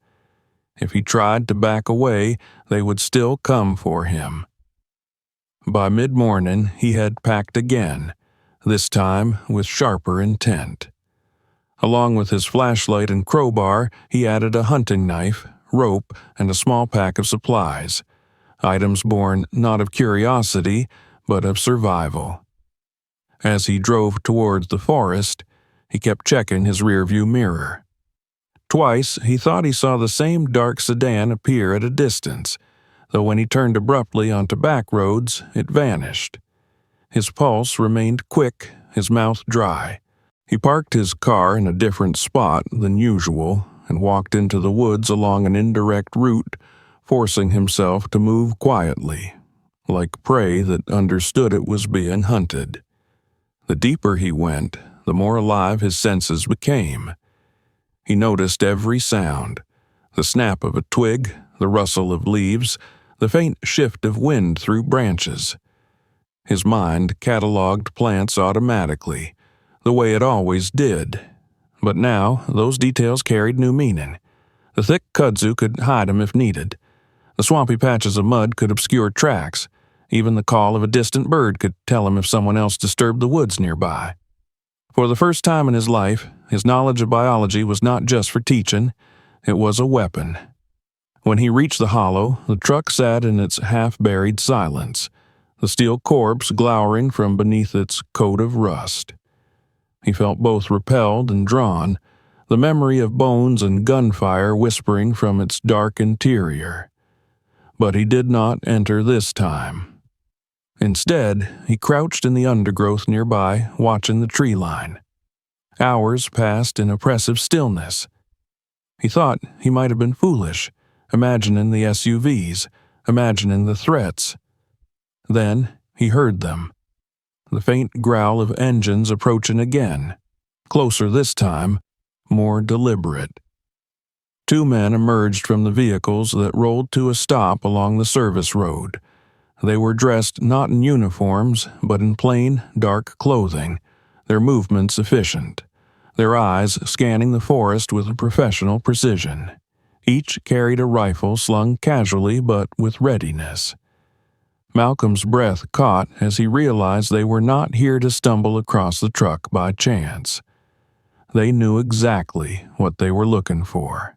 If he tried to back away, they would still come for him. By mid-morning, he had packed again, this time with sharper intent. Along with his flashlight and crowbar, he added a hunting knife, rope, and a small pack of supplies, items born not of curiosity, but of survival. As he drove towards the forest, he kept checking his rearview mirror. Twice he thought he saw the same dark sedan appear at a distance, though when he turned abruptly onto back roads, it vanished. His pulse remained quick, his mouth dry. He parked his car in a different spot than usual and walked into the woods along an indirect route, forcing himself to move quietly, like prey that understood it was being hunted. The deeper he went, the more alive his senses became. He noticed every sound, the snap of a twig, the rustle of leaves, the faint shift of wind through branches. His mind cataloged plants automatically, the way it always did. But now, those details carried new meaning. The thick kudzu could hide him if needed. The swampy patches of mud could obscure tracks. Even the call of a distant bird could tell him if someone else disturbed the woods nearby. For the first time in his life, his knowledge of biology was not just for teaching, it was a weapon. When he reached the hollow, the truck sat in its half-buried silence, the steel corpse glowering from beneath its coat of rust. He felt both repelled and drawn, the memory of bones and gunfire whispering from its dark interior. But he did not enter this time. Instead, he crouched in the undergrowth nearby, watching the tree line. Hours passed in oppressive stillness. He thought he might have been foolish, imagining the SUVs, imagining the threats. Then he heard them. The faint growl of engines approaching again, closer this time, more deliberate. Two men emerged from the vehicles that rolled to a stop along the service road. They were dressed not in uniforms, but in plain, dark clothing, their movements efficient, their eyes scanning the forest with a professional precision. Each carried a rifle slung casually but with readiness. Malcolm's breath caught as he realized they were not here to stumble across the truck by chance. They knew exactly what they were looking for.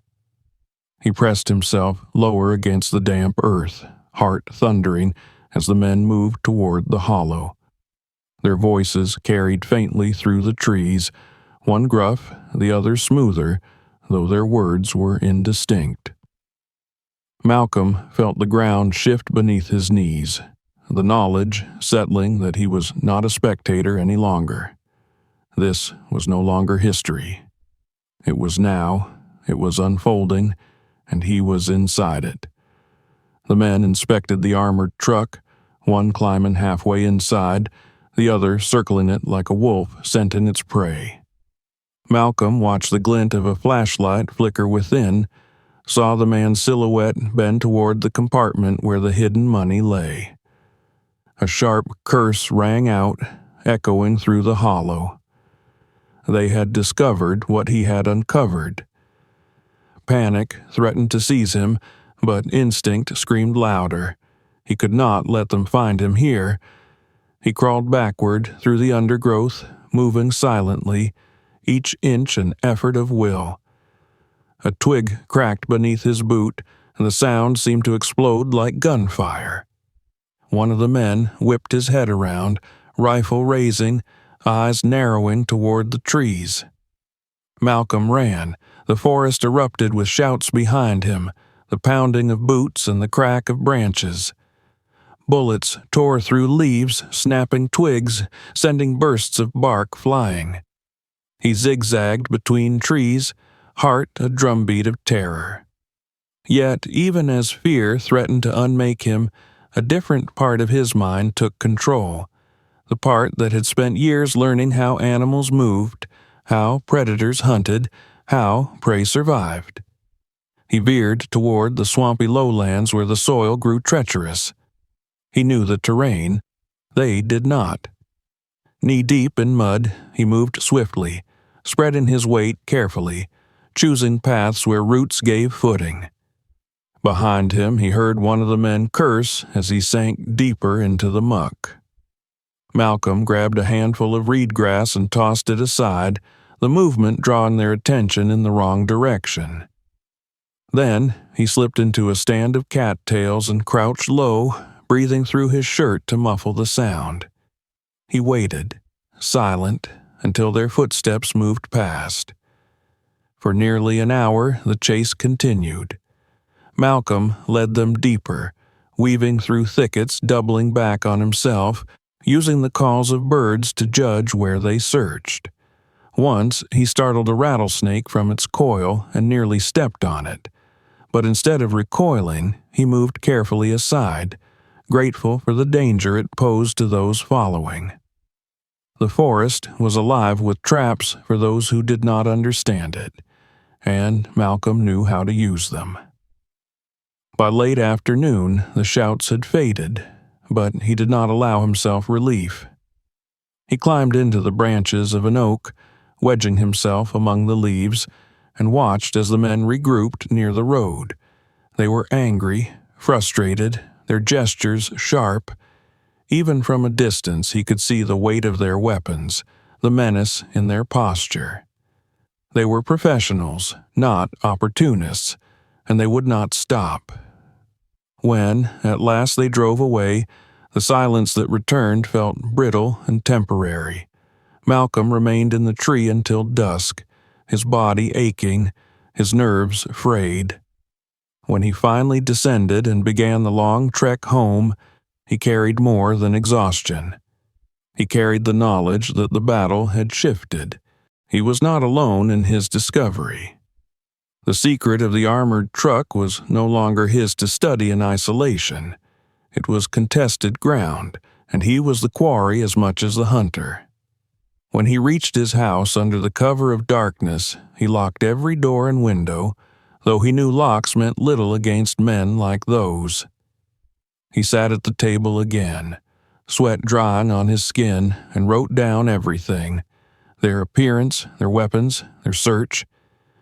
He pressed himself lower against the damp earth, heart thundering as the men moved toward the hollow. Their voices carried faintly through the trees, one gruff, the other smoother, though their words were indistinct. Malcolm felt the ground shift beneath his knees, the knowledge settling that he was not a spectator any longer. This was no longer history. It was now, it was unfolding, and he was inside it. The men inspected the armored truck, one climbing halfway inside, the other circling it like a wolf scenting its prey. Malcolm watched the glint of a flashlight flicker within, saw the man's silhouette bend toward the compartment where the hidden money lay. A sharp curse rang out, echoing through the hollow. They had discovered what he had uncovered. Panic threatened to seize him, but instinct screamed louder. He could not let them find him here. He crawled backward through the undergrowth, moving silently, each inch an effort of will. A twig cracked beneath his boot, and the sound seemed to explode like gunfire. One of the men whipped his head around, rifle raising, eyes narrowing toward the trees. Malcolm ran. The forest erupted with shouts behind him, the pounding of boots and the crack of branches. Bullets tore through leaves, snapping twigs, sending bursts of bark flying. He zigzagged between trees, heart a drumbeat of terror. Yet, even as fear threatened to unmake him, a different part of his mind took control, the part that had spent years learning how animals moved, how predators hunted, how prey survived. He veered toward the swampy lowlands where the soil grew treacherous. He knew the terrain. They did not. Knee-deep in mud, he moved swiftly, spreading his weight carefully, choosing paths where roots gave footing. Behind him, he heard one of the men curse as he sank deeper into the muck. Malcolm grabbed a handful of reed grass and tossed it aside, the movement drawing their attention in the wrong direction. Then he slipped into a stand of cattails and crouched low, breathing through his shirt to muffle the sound. He waited, silent, until their footsteps moved past. For nearly an hour, the chase continued. Malcolm led them deeper, weaving through thickets, doubling back on himself, using the calls of birds to judge where they searched. Once, he startled a rattlesnake from its coil and nearly stepped on it. But instead of recoiling, he moved carefully aside, grateful for the danger it posed to those following. The forest was alive with traps for those who did not understand it, and Malcolm knew how to use them. By late afternoon, the shouts had faded, but he did not allow himself relief. He climbed into the branches of an oak, wedging himself among the leaves, and watched as the men regrouped near the road. They were angry, frustrated, their gestures sharp. Even from a distance he could see the weight of their weapons, the menace in their posture. They were professionals, not opportunists, and they would not stop. When, at last, they drove away, the silence that returned felt brittle and temporary. Malcolm remained in the tree until dusk, his body aching, his nerves frayed. When he finally descended and began the long trek home, he carried more than exhaustion. He carried the knowledge that the battle had shifted. He was not alone in his discovery. The secret of the armored truck was no longer his to study in isolation. It was contested ground, and he was the quarry as much as the hunter. When he reached his house under the cover of darkness, he locked every door and window, though he knew locks meant little against men like those. He sat at the table again, sweat drying on his skin, and wrote down everything: their appearance, their weapons, their search.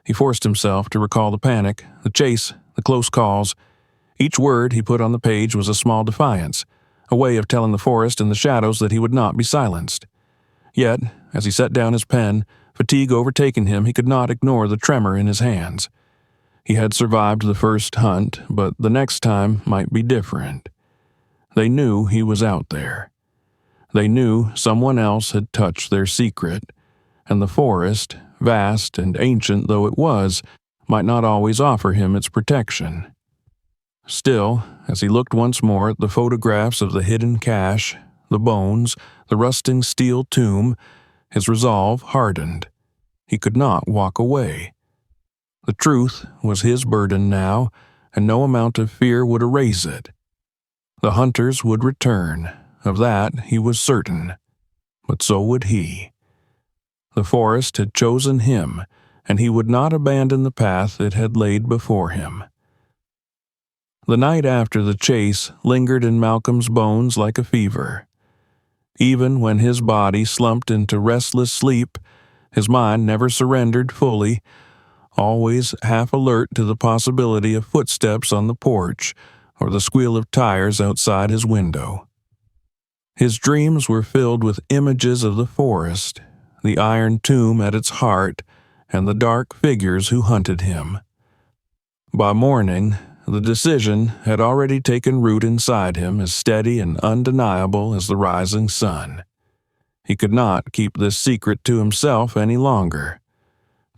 He forced himself to recall the panic, the chase, the close calls. Each word he put on the page was a small defiance, a way of telling the forest and the shadows that he would not be silenced. Yet, as he set down his pen, fatigue overtaking him, he could not ignore the tremor in his hands. He had survived the first hunt, but the next time might be different. They knew he was out there. They knew someone else had touched their secret, and the forest, vast and ancient though it was, might not always offer him its protection. Still, as he looked once more at the photographs of the hidden cache, the bones, the rusting steel tomb, his resolve hardened. He could not walk away. The truth was his burden now, and no amount of fear would erase it. The hunters would return, of that he was certain, but so would he. The forest had chosen him, and he would not abandon the path it had laid before him. The night after the chase lingered in Malcolm's bones like a fever. Even when his body slumped into restless sleep, his mind never surrendered fully, always half alert to the possibility of footsteps on the porch or the squeal of tires outside his window. His dreams were filled with images of the forest, the iron tomb at its heart, and the dark figures who hunted him. By morning, the decision had already taken root inside him, as steady and undeniable as the rising sun. He could not keep this secret to himself any longer.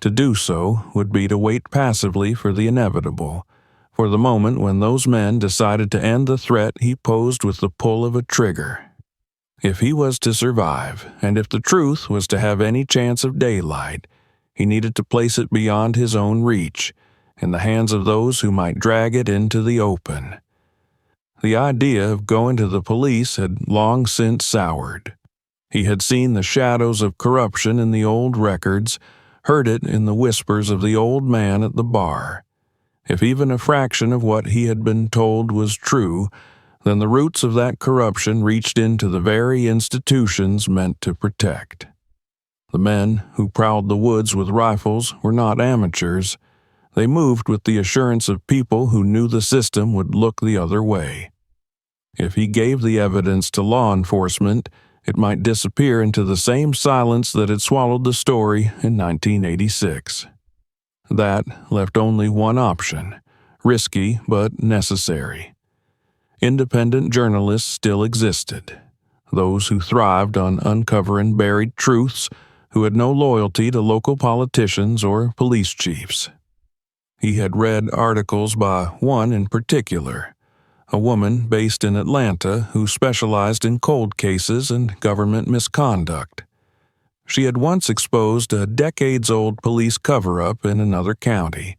To do so would be to wait passively for the inevitable, for the moment when those men decided to end the threat he posed with the pull of a trigger. If he was to survive, and if the truth was to have any chance of daylight, he needed to place it beyond his own reach, in the hands of those who might drag it into the open. The idea of going to the police had long since soured. He had seen the shadows of corruption in the old records, heard it in the whispers of the old man at the bar. If even a fraction of what he had been told was true, then the roots of that corruption reached into the very institutions meant to protect. The men who prowled the woods with rifles were not amateurs. They moved with the assurance of people who knew the system would look the other way. If he gave the evidence to law enforcement, it might disappear into the same silence that had swallowed the story in 1986. That left only one option, risky but necessary. Independent journalists still existed, those who thrived on uncovering buried truths, who had no loyalty to local politicians or police chiefs. He had read articles by one in particular, a woman based in Atlanta who specialized in cold cases and government misconduct. She had once exposed a decades-old police cover-up in another county,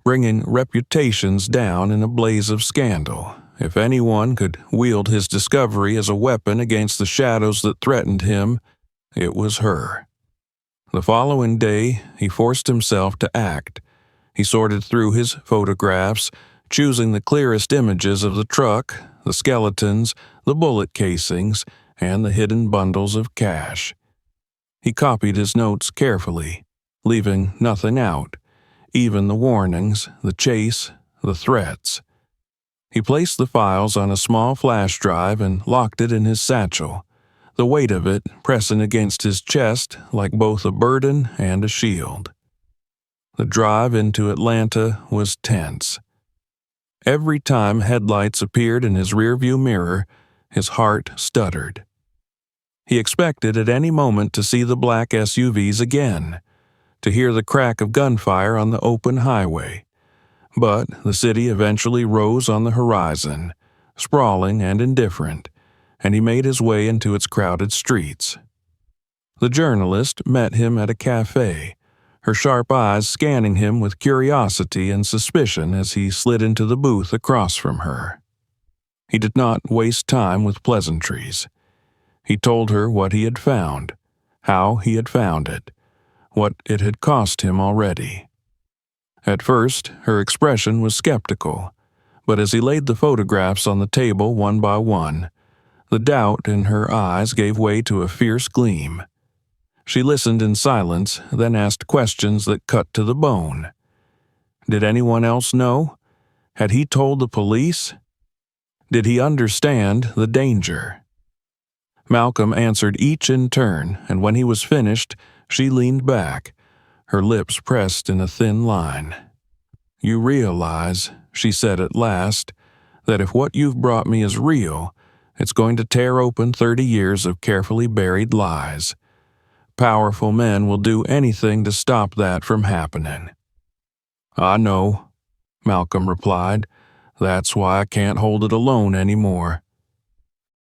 bringing reputations down in a blaze of scandal. If anyone could wield his discovery as a weapon against the shadows that threatened him, it was her. The following day, he forced himself to act. He sorted through his photographs, choosing the clearest images of the truck, the skeletons, the bullet casings, and the hidden bundles of cash. He copied his notes carefully, leaving nothing out, even the warnings, the chase, the threats. He placed the files on a small flash drive and locked it in his satchel, the weight of it pressing against his chest like both a burden and a shield. The drive into Atlanta was tense. Every time headlights appeared in his rearview mirror, his heart stuttered. He expected at any moment to see the black SUVs again, to hear the crack of gunfire on the open highway. But the city eventually rose on the horizon, sprawling and indifferent, and he made his way into its crowded streets. The journalist met him at a cafe, her sharp eyes scanning him with curiosity and suspicion as he slid into the booth across from her. He did not waste time with pleasantries. He told her what he had found, how he had found it, what it had cost him already. At first, her expression was skeptical, but as he laid the photographs on the table one by one, the doubt in her eyes gave way to a fierce gleam. She listened in silence, then asked questions that cut to the bone. Did anyone else know? Had he told the police? Did he understand the danger? Malcolm answered each in turn, and when he was finished, she leaned back, her lips pressed in a thin line. "You realize," she said at last, "that if what you've brought me is real, it's going to tear open 30 years of carefully buried lies. Powerful men will do anything to stop that from happening." "I know," Malcolm replied. "That's why I can't hold it alone anymore.